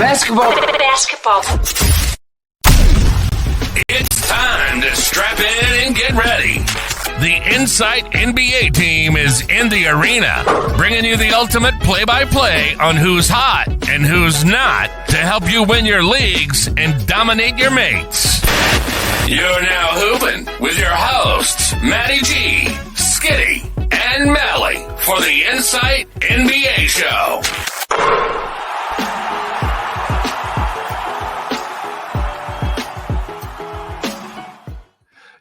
Basketball. It's time to strap in and get ready. The Insight NBA team is in the arena, bringing you the ultimate play-by-play on who's hot and who's not to help you win your leagues and dominate your mates. You're now hooping with your hosts, Matty G, Skiddy, and Mally for the Insight NBA show.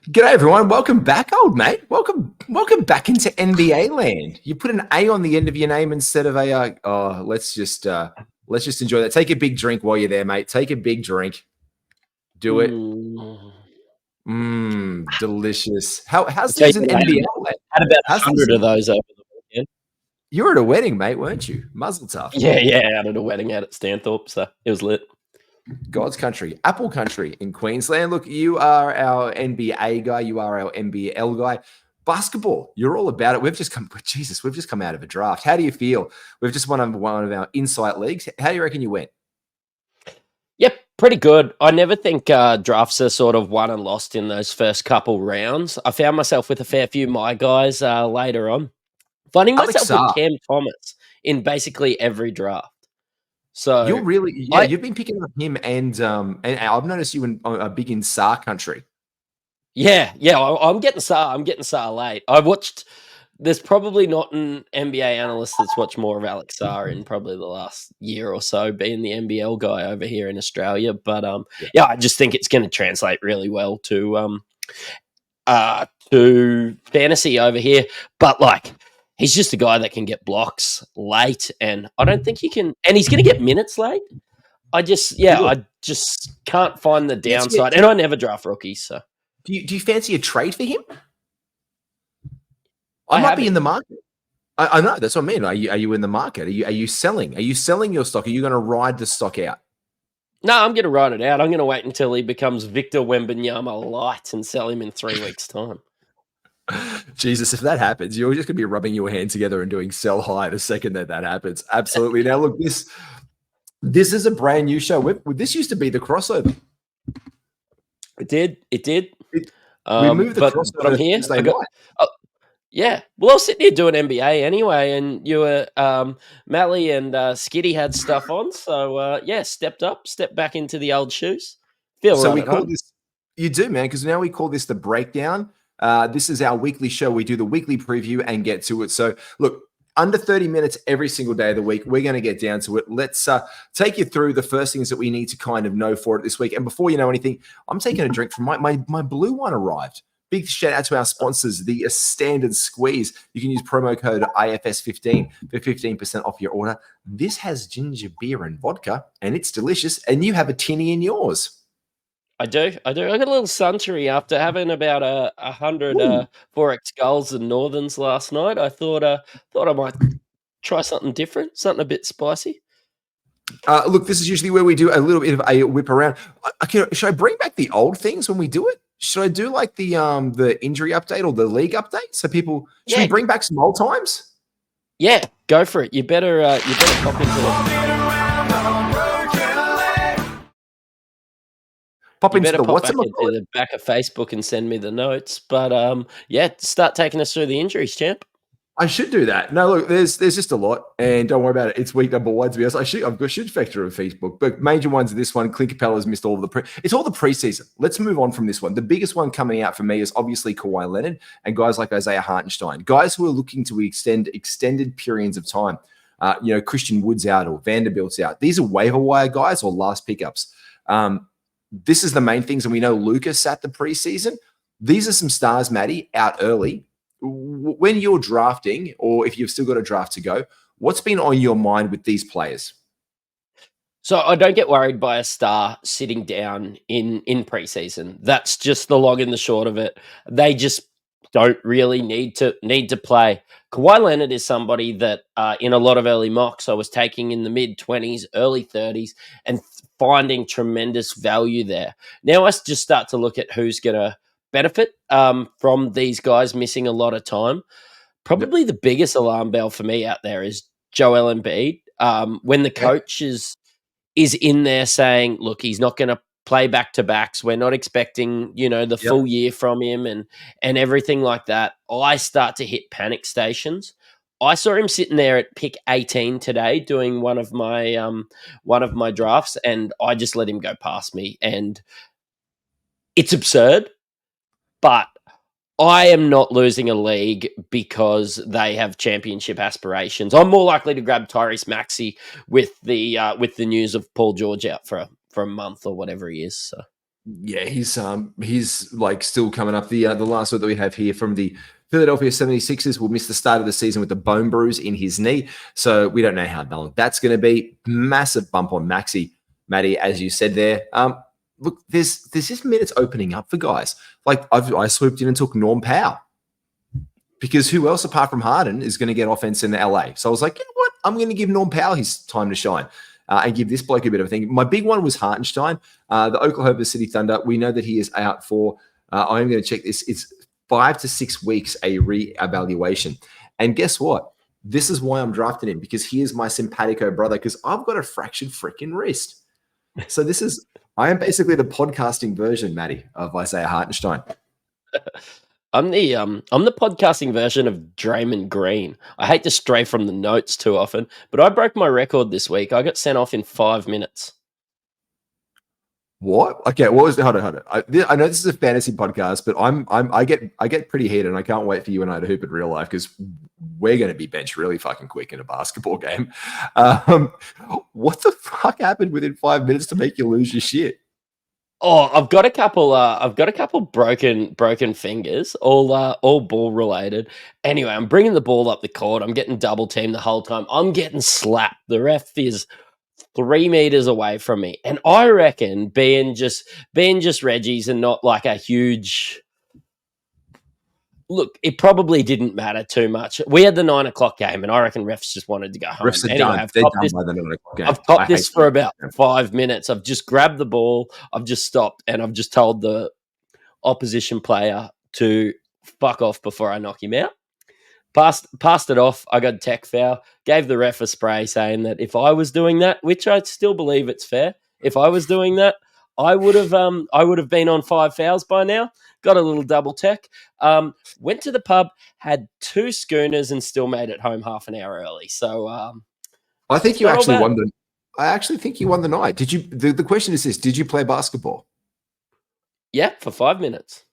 G'day everyone, welcome back, old mate. Welcome back into NBA land. You put an A on the end of your name instead of a. Let's just enjoy that. Take a big drink while you're there, mate. Take a big drink. Do it. Delicious. How's things in NBA land? Had about 100 of those over the weekend. You were at a wedding, mate, weren't you? Muzzle tough. Yeah, out at a wedding out at Stanthorpe, so it was lit. God's country, Apple country in Queensland. Look, you are our NBA guy. You are our NBL guy. Basketball, you're all about it. We've just come out of a draft. How do you feel? We've just won one of our Insight leagues. How do you reckon you went? Yep, pretty good. I never think drafts are sort of won and lost in those first couple rounds. I found myself with a fair few of my guys later on. Finding myself with Cam Thomas in basically every draft. So you're really, you've been picking up him, and I've noticed you are big in SAR country. Yeah, I'm getting SAR. I'm getting SAR late. I watched. There's probably not an NBA analyst that's watched more of Alex Sarr in probably the last year or so, being the NBL guy over here in Australia. But I just think it's going to translate really well to fantasy over here. But like, he's just a guy that can get blocks late, and I don't think he can. And he's going to get minutes late. I just can't find the downside. And I never draft rookies. So, do you fancy a trade for him? I might be in the market. I know, that's what I mean. Are you in the market? Are you selling? Are you selling your stock? Are you going to ride the stock out? No, I'm going to ride it out. I'm going to wait until he becomes Victor Wembanyama light and sell him in 3 weeks' time. Jesus, if that happens, you're just going to be rubbing your hands together and doing sell high the second that happens. Absolutely. Now, look, this is a brand new show. This used to be the crossover. It did. We moved the crossover. But I'm here. Yeah. Well, I was sitting here doing NBA anyway, and you were Mally and Skiddy had stuff on. So, stepped back into the old shoes. So we call this, you do, man, because now we call this the breakdown. This is our weekly show. We do the weekly preview and get to it. So, look, under 30 minutes every single day of the week, we're going to get down to it. Let's take you through the first things that we need to kind of know for it this week. And before you know anything, I'm taking a drink from my blue one arrived. Big shout out to our sponsors, the Standard Squeeze. You can use promo code IFS15 for 15% off your order. This has ginger beer and vodka, and it's delicious. And you have a tinny in yours. I do. I got a little Suntory after having about 100 4X goals and Northerns last night. I thought I might try something different, something a bit spicy. Look, this is usually where we do a little bit of a whip around. Should I bring back the old things when we do it? Should I do like the injury update or the league update? So people, should we bring back some old times? Yeah, go for it. You better pop into it. Pop into the what's into the back of Facebook and send me the notes. But start taking us through the injuries, champ. I should do that. No, look, there's just a lot, and don't worry about it. It's week number 1 to be honest. I've got a should factor of Facebook, but major ones are this one. Clint Capella's missed all of it's all the preseason. Let's move on from this one. The biggest one coming out for me is obviously Kawhi Leonard and guys like Isaiah Hartenstein, guys who are looking to extend extended periods of time. Christian Wood's out or Vanderbilt's out. These are waiver wire guys or last pickups. This is the main things, and we know Lucas sat the preseason. These are some stars, Matty, out early. When you're drafting, or if you've still got a draft to go, what's been on your mind with these players? So I don't get worried by a star sitting down in preseason. That's just the long and the short of it. They just don't really need to play. Kawhi Leonard is somebody that in a lot of early mocks I was taking in the mid-20s, early 30s, and finding tremendous value there. Now I just start to look at who's going to benefit from these guys missing a lot of time. Probably the biggest alarm bell for me out there is Joel Embiid. When the coach is is in there saying, look, he's not going to play back-to-backs. We're not expecting, the full year from him and everything like that. I start to hit panic stations. I saw him sitting there at pick 18 today doing one of my drafts, and I just let him go past me. And it's absurd, but I am not losing a league because they have championship aspirations. I'm more likely to grab Tyrese Maxey with the news of Paul George out for a month or whatever he is. So. Yeah, he's like still coming up. The last one that we have here from the Philadelphia 76ers will miss the start of the season with a bone bruise in his knee. So we don't know how long that's going to be. Massive bump on Maxey, Matty, as you said there. Look, there's just minutes opening up for guys. Like I swooped in and took Norm Powell because who else apart from Harden is going to get offense in the LA? So I was like, you know what? I'm going to give Norm Powell his time to shine and give this bloke a bit of a thing. My big one was Hartenstein, the Oklahoma City Thunder. We know that he is out for, I am going to check this. It's 5 to 6 weeks, a reevaluation. And guess what? This is why I'm drafting him, because he is my simpatico brother, because I've got a fractured freaking wrist. So I am basically the podcasting version, Matty, of Isaiah Hartenstein. I'm the podcasting version of Draymond Green. I hate to stray from the notes too often, but I broke my record this week. I got sent off in 5 minutes. What? Okay, what was hold on. I know this is a fantasy podcast, but I get pretty heated, and I can't wait for you and I to hoop in real life because we're going to be benched really fucking quick in a basketball game. What the fuck happened within 5 minutes to make you lose your shit? Oh, I've got a couple broken fingers, all ball related. Anyway, I'm bringing the ball up the court. I'm getting double teamed the whole time. I'm getting slapped. The ref is 3 meters away from me, and I reckon being just Reggie's and not like a huge. Look, it probably didn't matter too much. We had the 9 o'clock game, and I reckon refs just wanted to go home. Refs are anyway, done. They're done by the 9 o'clock game. I've copped this for about 5 minutes. I've just grabbed the ball. I've just stopped, and I've just told the opposition player to fuck off before I knock him out. Passed it off. I got a tech foul. Gave the ref a spray saying that if I was doing that, which I still believe it's fair, if I was doing that, I would have been on 5 fouls by now. Got a little double tech. Went to the pub, had 2 schooners, and still made it home half an hour early. So I think you actually won the. I actually think you won the night. Did you? The question is this: did you play basketball? Yeah, for 5 minutes.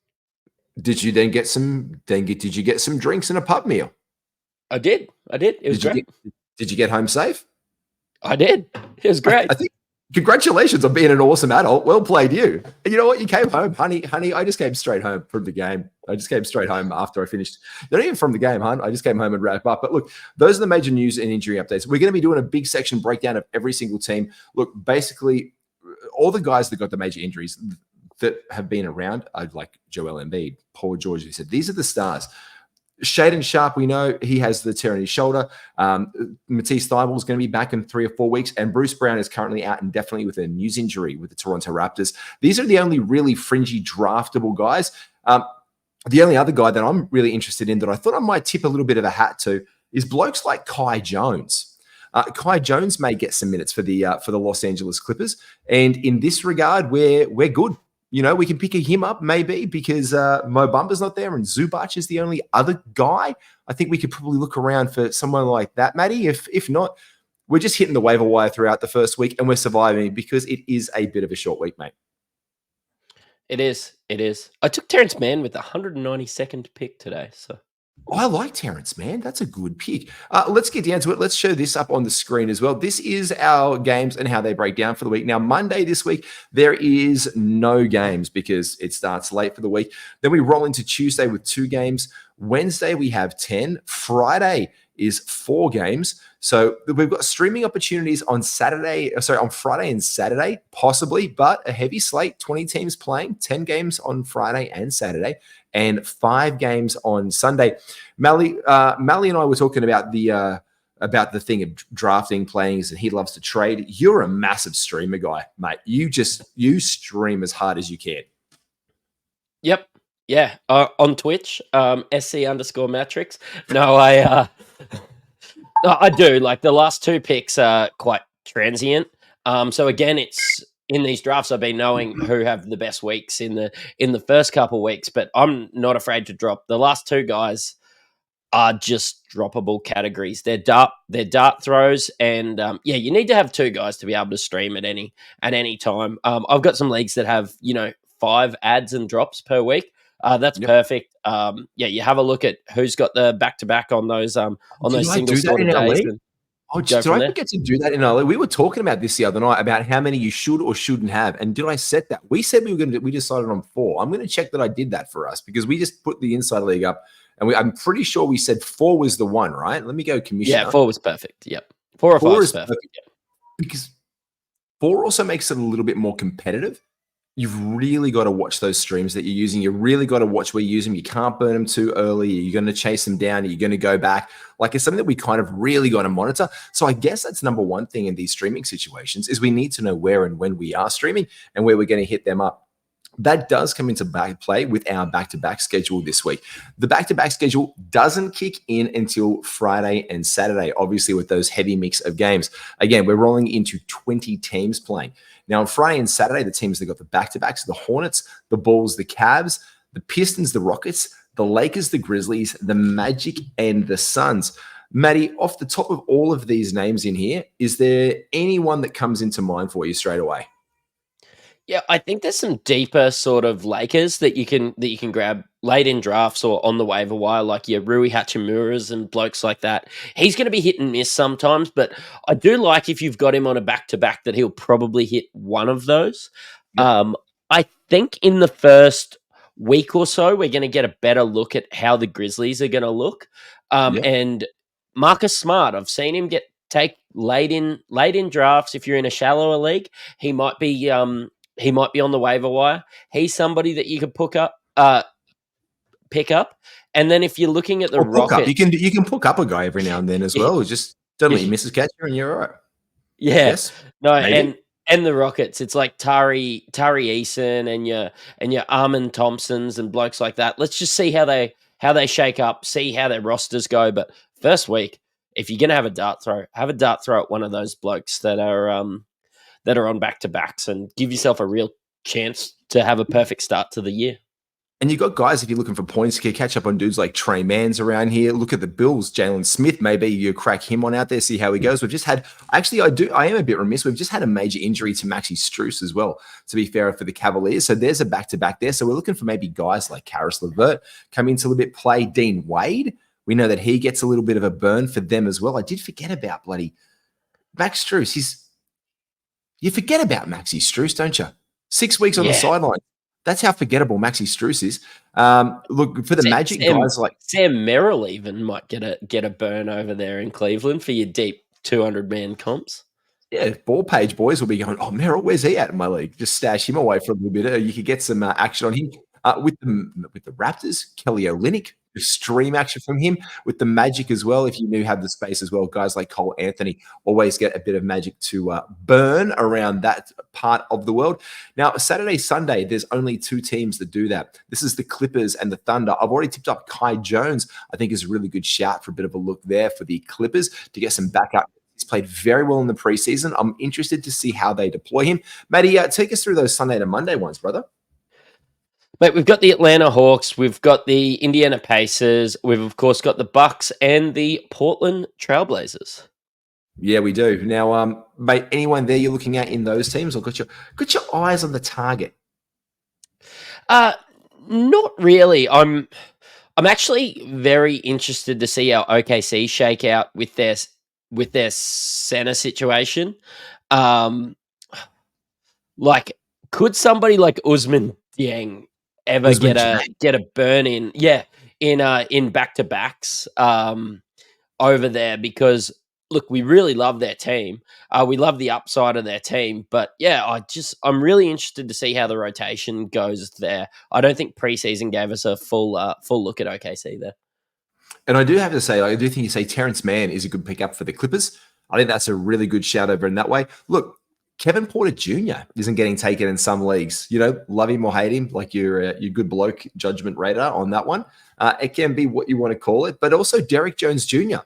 Did you then get some? Did you get some drinks and a pub meal? I did. It was great. Did you get home safe? I did. It was great. I think. Congratulations on being an awesome adult. Well played, you. And you know what? You came home, honey. I just came straight home from the game. I just came straight home after I finished. Not even from the game, hon. I just came home and wrap up. But look, those are the major news and injury updates. We're going to be doing a big section breakdown of every single team. Look, basically, all the guys that got the major injuries that have been around, like Joel Embiid, Paul George, who said, these are the stars. Shaden Sharp, we know he has the tear in his shoulder. Matisse Thybulle is going to be back in 3 or 4 weeks, and Bruce Brown is currently out indefinitely with a news injury with the Toronto Raptors. These are the only really fringy draftable guys. The only other guy that I'm really interested in that I thought I might tip a little bit of a hat to is blokes like Kai Jones. Kai Jones may get some minutes for the Los Angeles Clippers, and in this regard, we're good. You know, we can pick him up maybe because Mo Bamba's not there and Zubac is the only other guy. I think we could probably look around for someone like that, Matty. If not, we're just hitting the waiver wire throughout the first week and we're surviving because it is a bit of a short week, mate. It is. I took Terrence Mann with the 192nd pick today, so. Oh, I like Terrence, man. That's a good pick. Let's get down to it. Let's show this up on the screen as well. This is our games and how they break down for the week. Now, Monday this week, there is no games because it starts late for the week. Then we roll into Tuesday with 2 games. Wednesday, we have 10. Friday is 4 games. So we've got streaming opportunities on on Friday and Saturday, possibly, but a heavy slate, 20 teams playing, 10 games on Friday and Saturday, and 5 games on Sunday. Mally and I were talking about the thing of drafting players, and he loves to trade. You're a massive streamer guy, mate. You stream as hard as you can. Yep. Yeah. On Twitch, SC_Mattrix. No, I do. Like the last 2 picks are quite transient. So again, it's in these drafts I've been knowing who have the best weeks in the first couple weeks, but I'm not afraid to drop. The last two guys are just droppable categories. They're dart throws, and you need to have two guys to be able to stream at any time. I've got some leagues that have 5 adds and drops per week. That's perfect. You have a look at who's got the back to back on those Did I single do that sort in of our days. league? And Oh, go did from I there. forget to do that in our league? We were talking about this the other night about how many you should or shouldn't have. And did I set that? We said we decided on 4. I'm going to check that I did that for us because we just put the Inside League up and I'm pretty sure we said 4 was the one, right? Let me go commissioner. Yeah, 4 was perfect. Yep. 4 or 5 4 is is perfect. perfect. Because 4 also makes it a little bit more competitive. You've really got to watch those streams that you're using. You really got to watch where you use them. You can't burn them too early. You're going to chase them down. You're going to go back. Like, it's something that we kind of really got to monitor. So I guess that's number one thing in these streaming situations is we need to know where and when we are streaming and where we're going to hit them up. That does come into play with our back-to-back schedule this week. The back-to-back schedule doesn't kick in until Friday and Saturday, obviously with those heavy mix of games. Again, we're rolling into 20 teams playing. Now, on Friday and Saturday, the teams that got the back-to-backs, the Hornets, the Bulls, the Cavs, the Pistons, the Rockets, the Lakers, the Grizzlies, the Magic, and the Suns. Matty, off the top of all of these names in here, is there anyone that comes into mind for you straight away? Yeah, I think there's some deeper sort of Lakers that you can grab late in drafts or on the waiver wire, like your Rui Hachimuras and blokes like that. He's going to be hit and miss sometimes, but I do like if you've got him on a back to back that he'll probably hit one of those. Yep. I think in the first week or so, we're going to get a better look at how the Grizzlies are going to look. Yep. And Marcus Smart, I've seen him take late in drafts. If you're in a shallower league, he might be on the waiver wire. He's somebody that you could pick up. And then if you're looking at the Rockets, you can pick up a guy every now and then as well. Just don't let your missus catch you, and you're all right. Yeah, Yes, no, maybe. and the Rockets, it's like Tari Eason and your Armin Thompsons and blokes like that. Let's just see how they shake up, see how their rosters go. But first week, if you're gonna have a dart throw at one of those blokes that are on back to backs and give yourself a real chance to have a perfect start to the year. And you've got guys, if you're looking for points, you can catch up on dudes like Trey Mans around here. Look at the Bills, Jalen Smith. Maybe you crack him on out there, see how he goes. We've just had, actually, I am a bit remiss. We've just had a major injury to Maxi Strus as well, to be fair, for the Cavaliers. So there's a back-to-back there. So we're looking for maybe guys like Karis LeVert come into a little bit play. Dean Wade, we know that he gets a little bit of a burn for them as well. I did forget about bloody Max Strus. You forget about Maxi Strus, don't you? 6 weeks on the sideline. That's how forgettable Maxi Strus is. Look, for the Magic guys like Sam Merrill even might get a burn over there in Cleveland for your deep 200-man comps. Yeah, ball page boys will be going, oh, Merrill, where's he at in my league? Just stash him away for a little bit. You could get some action on him. With the Raptors, Kelly Olynyk, extreme action from him. With the Magic as well, if you do have the space as well, guys like Cole Anthony always get a bit of magic to burn around that part of the world. Now, Saturday, Sunday, there's only 2 teams that do that. This is the Clippers and the Thunder. I've already tipped up Kai Jones. I think is a really good shout for a bit of a look there for the Clippers to get some backup. He's played very well in the preseason. I'm interested to see how they deploy him. Matty, take us through those Sunday to Monday ones, brother. Mate, we've got the Atlanta Hawks, we've got the Indiana Pacers, we've of course got the Bucks and the Portland Trailblazers. Yeah, we do. Now, mate, anyone there you're looking at in those teams, or got your eyes on the target? Not really. I'm actually very interested to see how OKC shake out with their center situation. Like, could somebody like Usman Dieng ever get a burn in back to backs over there? Because look, we really love their team. We love the upside of their team, but yeah, I'm really interested to see how the rotation goes there. I don't think preseason gave us a full look at OKC there. And I do have to say, I do think you say Terrence Mann is a good pickup for the Clippers. I think that's a really good shout over in that way. Look, Kevin Porter Jr. isn't getting taken in some leagues. You know, love him or hate him, like your good bloke judgment radar on that one. It can be what you want to call it, but also Derek Jones Jr.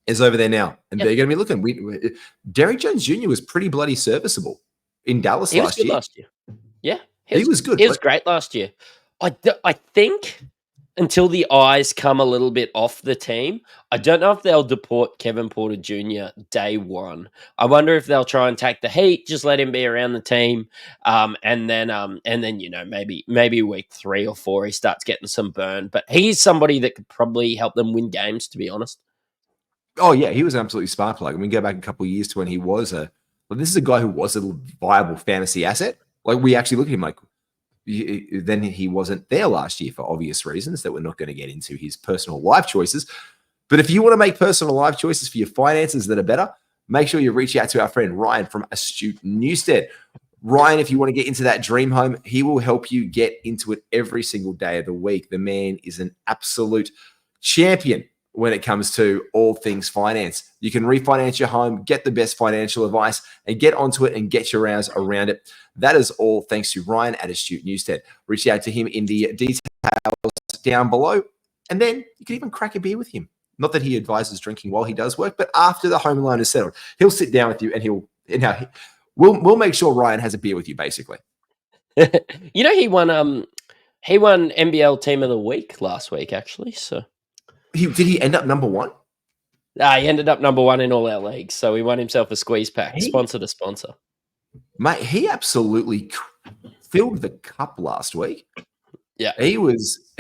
is over there now, and Yep. they're going to be looking. Derrick Jones Jr. was pretty bloody serviceable in Dallas He was last good year. last year. Yeah, He was good. he was great last year. I think until the eyes come a little bit off the team, I don't know if they'll deport Kevin Porter Jr. day one. I wonder if they'll try and take the heat, just let him be around the team, and then maybe week 3 or 4 he starts getting some burn. But he's somebody that could probably help them win games, to be honest. Oh yeah, he was an absolutely spark plug. I mean, go back a couple of years to when he was this is a guy who was a viable fantasy asset. Like we actually look at him like. Then he wasn't there last year for obvious reasons that we're not going to get into his personal life choices. But if you want to make personal life choices for your finances that are better, make sure you reach out to our friend Ryan from Astute Newstead. Ryan, if you want to get into that dream home, he will help you get into it every single day of the week. The man is an absolute champion when it comes to all things finance. You can refinance your home, get the best financial advice, and get onto it and get your hours around it. That is all thanks to Ryan at Astute Newstead. Reach out to him in the details down below, and then you can even crack a beer with him. Not that he advises drinking while he does work, but after the home loan is settled, he'll sit down with you and we'll make sure Ryan has a beer with you, basically. He won NBL Team of the Week last week, actually. So did he end up number 1? He ended up number 1 in all our leagues, so he won himself a squeeze pack, sponsor to sponsor. Mate, he absolutely filled the cup last week. Yeah, he was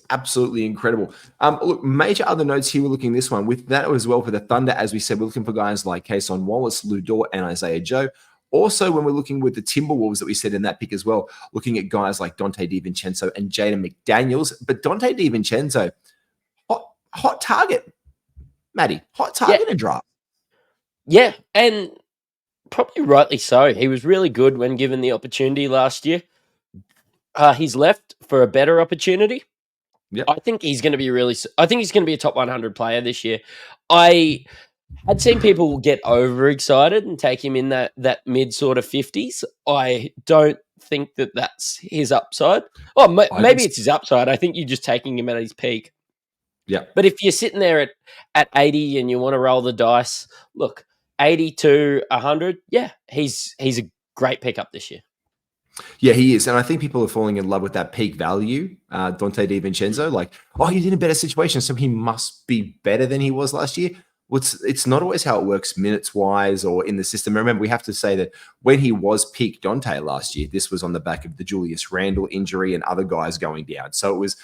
absolutely incredible. Look, major other notes here. We're looking this one with that as well for the Thunder. As we said, we're looking for guys like Kason Wallace, Lou Dort, and Isaiah Joe. Also, when we're looking with the Timberwolves that we said in that pick as well, looking at guys like Dante DiVincenzo and Jaden McDaniels. But Dante DiVincenzo, hot target, Maddie, hot target in draft. Yeah, and probably rightly so. He was really good when given the opportunity last year. He's left for a better opportunity. Yep. I think he's going to be a top 100 player this year. I had seen people get overexcited and take him in that mid sort of 50s. I don't think that that's his upside. Oh, maybe it's his upside. I think you're just taking him at his peak. Yeah. But if you're sitting there at 80 and you want to roll the dice, look, 80 to 100, yeah, he's a great pickup this year. Yeah, he is. And I think people are falling in love with that peak value, Dante DiVincenzo. Like, he's in a better situation, so he must be better than he was last year. Well, it's not always how it works minutes-wise or in the system. Remember, we have to say that when he was peak Dante last year, this was on the back of the Julius Randle injury and other guys going down. So it was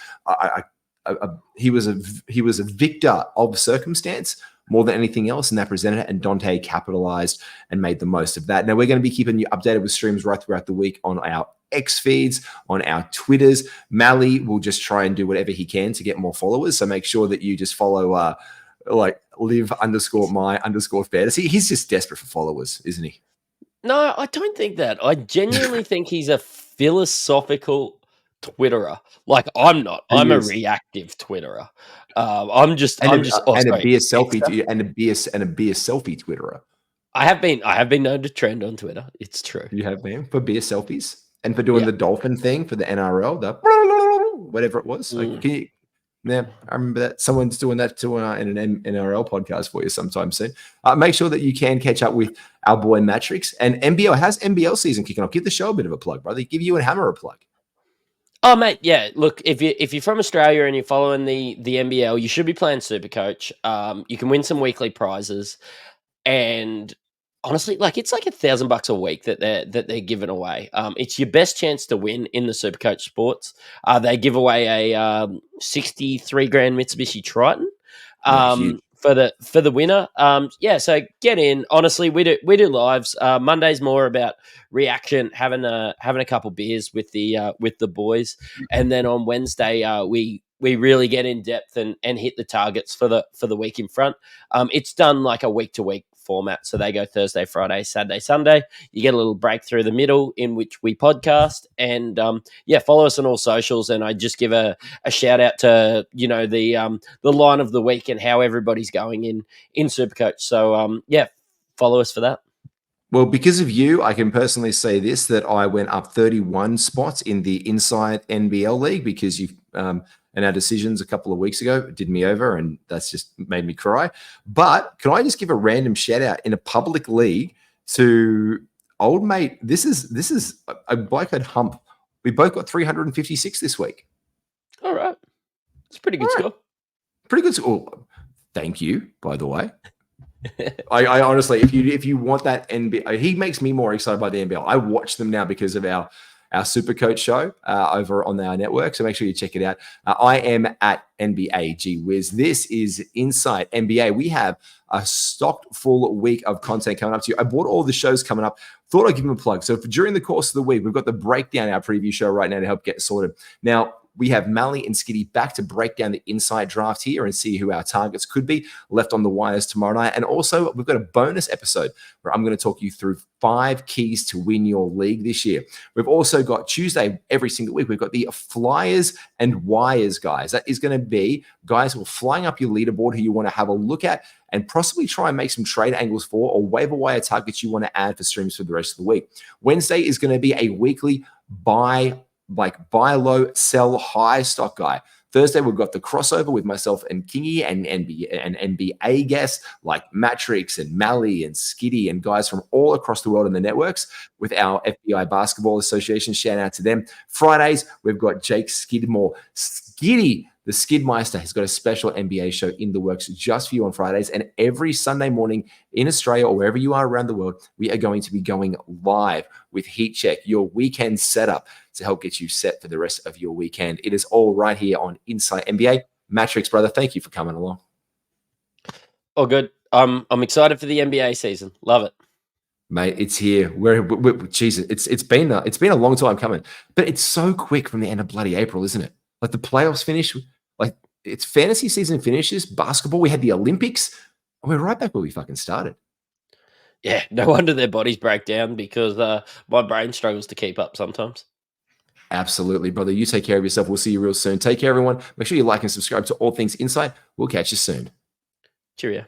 he was a victor of circumstance more than anything else, and that presented it, and Dante capitalized and made the most of that. Now, we're going to be keeping you updated with streams right throughout the week on our X feeds, on our Twitters. Mally will just try and do whatever he can to get more followers, so make sure that you just follow live_my_fantasy. He's just desperate for followers, isn't he? No, I don't think that. I genuinely think he's a philosophical Twitterer. Like I'm not. I'm a reactive Twitterer. I'm just a beer selfie Twitterer. I have been known to trend on Twitter. It's true. You have been for beer selfies and for doing the dolphin thing for the NRL, the whatever it was. Like, I remember that someone's doing that in an NRL podcast for you sometime soon. Make sure that you can catch up with our boy Mattrix and NBL. How's NBL season kicking off? Give the show a bit of a plug, brother. Give you and Hammer a plug. Oh, mate, yeah. Look, if you're from Australia and you're following the NBL, you should be playing Supercoach. You can win some weekly prizes, and honestly, it's like $1,000 a week that they're giving away. It's your best chance to win in the Supercoach sports. They give away a 63 grand Mitsubishi Triton. For the winner. So get in. Honestly, we do lives. Monday's more about reaction, having a couple beers with the boys, and then on Wednesday we really get in depth and hit the targets for the week in front. It's done like a week to week format, so they go Thursday, Friday, Saturday, Sunday. You get a little break through the middle in which we podcast, and follow us on all socials. And I just give a shout out to the line of the week and how everybody's going in Supercoach. So follow us for that. Well, because of you, I can personally say this, that I went up 31 spots in the Insight NBL League because you and and our decisions a couple of weeks ago did me over, and that's just made me cry. But can I just give a random shout out in a public league to old mate? This is a bloke at Hump. We both got 356 this week. All right. It's a pretty good score. Pretty good score. Oh, thank you, by the way. I honestly, if you want that NBA, he makes me more excited by the NBL. I watch them now because of our Super Coach show over on our network. So make sure you check it out. I am at NBA. Gee whiz. This is Insight NBA. We have a stocked full week of content coming up to you. I bought all the shows coming up. Thought I'd give them a plug. So during the course of the week, we've got the breakdown, our preview show right now to help get sorted. Now, we have Mally and Skiddy back to break down the Insight draft here and see who our targets could be left on the wires tomorrow night. And also, we've got a bonus episode where I'm going to talk you through 5 keys to win your league this year. We've also got Tuesday every single week. We've got the Flyers and Wires guys. That is going to be guys who are flying up your leaderboard who you want to have a look at and possibly try and make some trade angles for, or waiver wire targets you want to add for streams for the rest of the week. Wednesday is going to be a weekly buy low, sell high stock guy. Thursday, we've got the crossover with myself and Kingy and NBA guests like Mattrix and Mally and Skiddy and guys from all across the world in the networks with our FBI Basketball Association. Shout out to them. Fridays, we've got Jake Skidmore. Skiddy, the Skidmeister, has got a special NBA show in the works just for you on Fridays. And every Sunday morning in Australia or wherever you are around the world, we are going to be going live with Heat Check, your weekend setup to help get you set for the rest of your weekend. It is all right here on Insight NBA. Mattrix, brother, thank you for coming along. All good. I'm excited for the NBA season. Love it, mate. It's here. Jesus, it's been a long time coming, but it's so quick from the end of bloody April, isn't it? Like the playoffs finish, like it's fantasy season finishes. Basketball, we had the Olympics, and we're right back where we fucking started. Yeah, no wonder their bodies break down because my brain struggles to keep up sometimes. Absolutely, brother. You take care of yourself. We'll see you real soon. Take care, everyone. Make sure you like and subscribe to All Things Insight. We'll catch you soon. Cheerio.